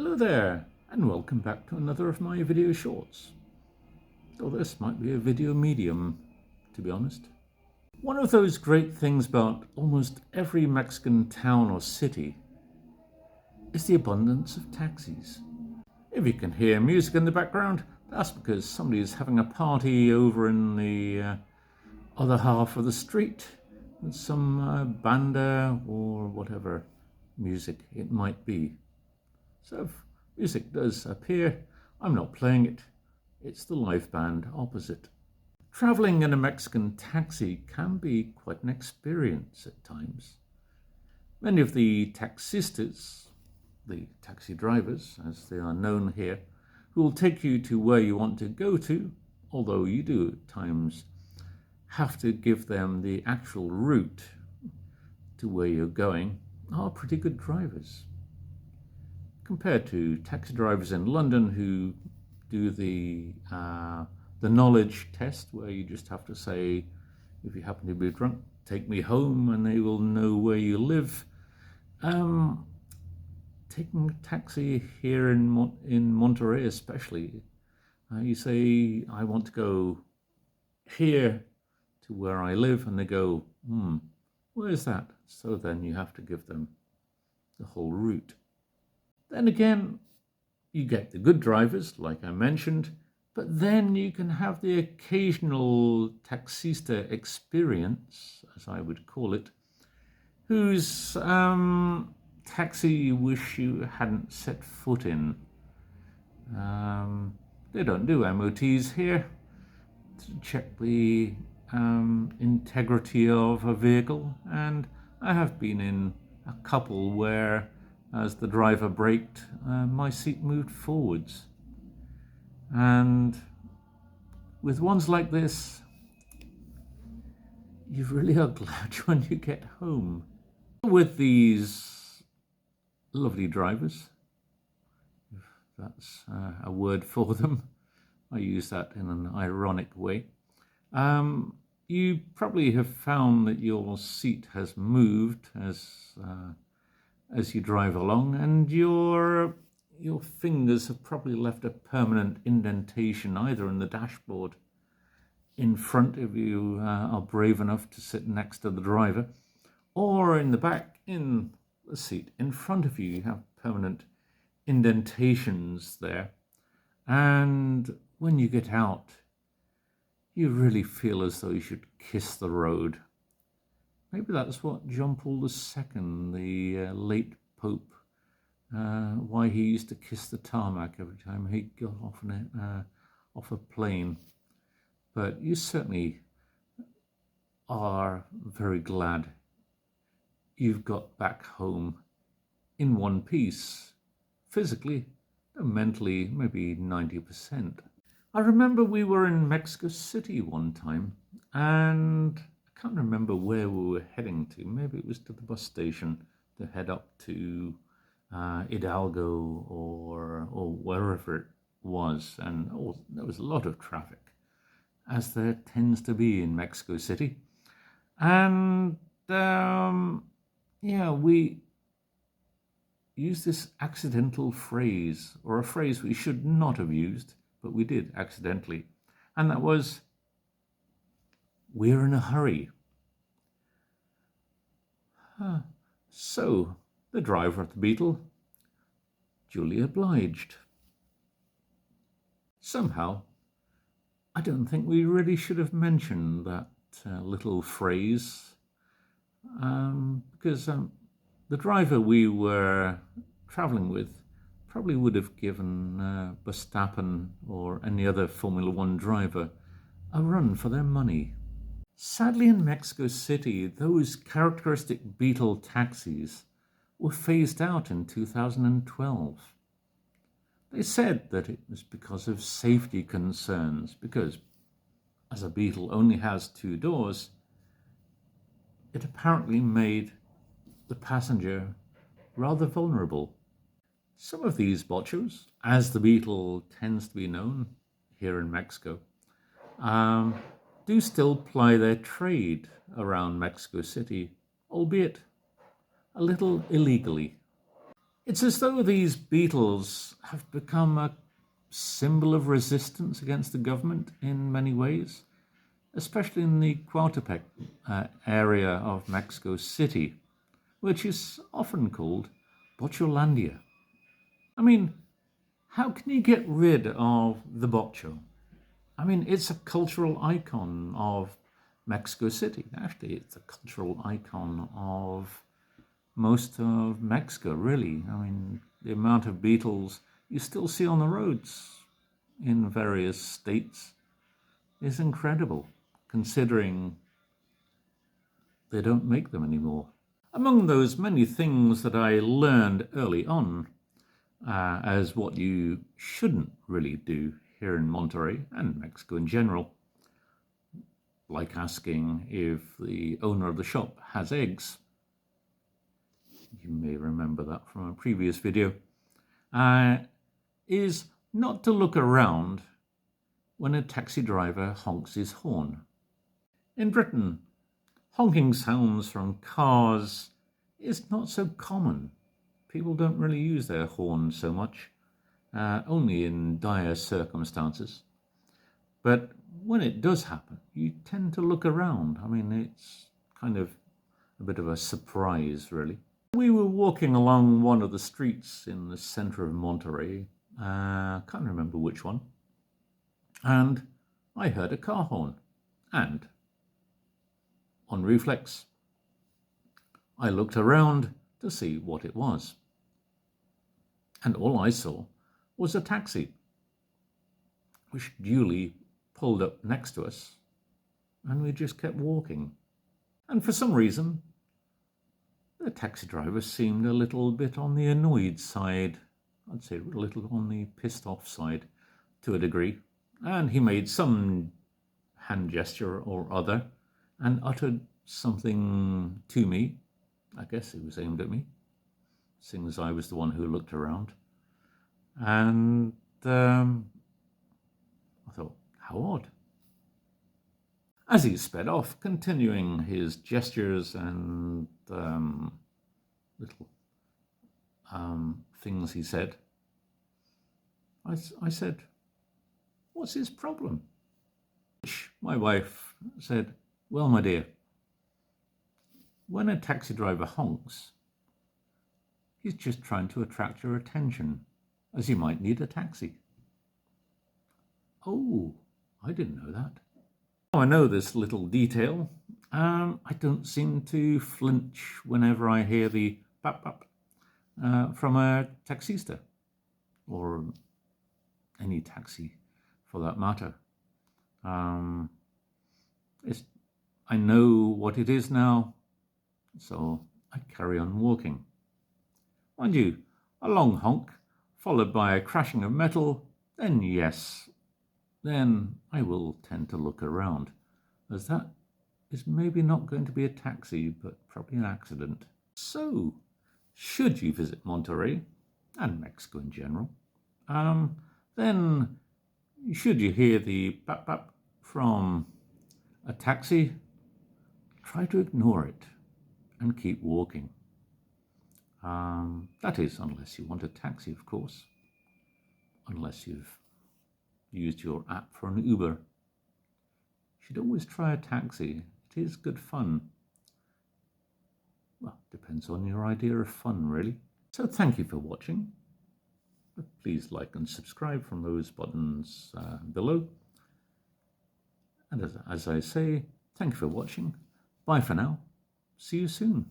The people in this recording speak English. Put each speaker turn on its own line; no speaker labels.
Hello there, and welcome back to another of my video shorts. Though this might be a video medium, to be honest. One of those great things about almost every Mexican town or city is the abundance of taxis. If you can hear music in the background, that's because somebody is having a party over in the other half of the street with some banda or whatever music it might be. So if music does appear, I'm not playing it. It's the live band opposite. Traveling in a Mexican taxi can be quite an experience at times. Many of the taxistas, the taxi drivers as they are known here, who will take you to where you want to go to, although you do at times have to give them the actual route to where you're going, are pretty good drivers. Compared to taxi drivers in London who do the knowledge test, where you just have to say, if you happen to be drunk, take me home, and they will know where you live. Taking a taxi here in Monterey especially, you say, I want to go here to where I live, and they go, where's that? So then you have to give them the whole route. Then again, you get the good drivers, like I mentioned, but then you can have the occasional taxista experience, as I would call it, whose taxi you wish you hadn't set foot in. They don't do MOTs here to check the integrity of a vehicle, and I have been in a couple where as the driver braked, my seat moved forwards. And with ones like this, you really are glad when you get home. With these lovely drivers, if that's a word for them, I use that in an ironic way, you probably have found that your seat has moved as you drive along, and your fingers have probably left a permanent indentation either in the dashboard in front if you are brave enough to sit next to the driver, or in the back in the seat in front of you. You have permanent indentations there, and when you get out, you really feel as though you should kiss the road. Maybe that's what John Paul II, the late Pope, why he used to kiss the tarmac every time he got off a plane. But you certainly are very glad you've got back home in one piece, physically, mentally, maybe 90%. I remember we were in Mexico City one time, and I can't remember where we were heading to. Maybe it was to the bus station to head up to Hidalgo or wherever it was. And there was a lot of traffic, as there tends to be in Mexico City. And we used this accidental phrase, or a phrase we should not have used, but we did accidentally. And that was, we're in a hurry. So the driver of the Beetle duly obliged. Somehow, I don't think we really should have mentioned that little phrase, because the driver we were traveling with probably would have given Verstappen or any other Formula One driver a run for their money. Sadly, in Mexico City, those characteristic Beetle taxis were phased out in 2012. They said that it was because of safety concerns, because as a Beetle only has 2 doors, it apparently made the passenger rather vulnerable. Some of these bochos, as the Beetle tends to be known here in Mexico, do still ply their trade around Mexico City, albeit a little illegally. It's as though these beetles have become a symbol of resistance against the government in many ways, especially in the Cuautepec area of Mexico City, which is often called Bocholandia. I mean, how can you get rid of the bocho? I mean, it's a cultural icon of Mexico City. Actually, it's a cultural icon of most of Mexico, really. I mean, the amount of beetles you still see on the roads in various states is incredible, considering they don't make them anymore. Among those many things that I learned early on as what you shouldn't really do here in Monterrey and Mexico in general, like asking if the owner of the shop has eggs. You may remember that from a previous video, is not to look around when a taxi driver honks his horn. In Britain, honking sounds from cars is not so common. People don't really use their horns so much, only in dire circumstances. But when it does happen, you tend to look around. I mean, it's kind of a bit of a surprise, really. We were walking along one of the streets in the center of Monterrey, can't remember which one, and I heard a car horn, and on reflex, I looked around to see what it was. And all I saw was a taxi, which duly pulled up next to us, and we just kept walking. And for some reason, the taxi driver seemed a little bit on the annoyed side. I'd say a little on the pissed off side to a degree. And he made some hand gesture or other and uttered something to me. I guess it was aimed at me, seeing as I was the one who looked around. And I thought, how odd. As he sped off, continuing his gestures and little things he said, I said, what's his problem? Which my wife said, well, my dear, when a taxi driver honks, he's just trying to attract your attention, as he might need a taxi. Oh, I didn't know that. Now I know this little detail. I don't seem to flinch whenever I hear the bap bap from a Taxista, or any taxi for that matter. I know what it is now, so I carry on walking. Mind you, a long honk followed by a crashing of metal, then yes, then I will tend to look around, as that is maybe not going to be a taxi, but probably an accident. So, should you visit Monterrey, and Mexico in general, then should you hear the bap bap from a taxi, try to ignore it and keep walking. That is, unless you want a taxi, of course, unless you've used your app for an Uber. You should always try a taxi. It is good fun. Well, depends on your idea of fun, really. So thank you for watching. Please like and subscribe from those buttons below. And as I say, thank you for watching. Bye for now. See you soon.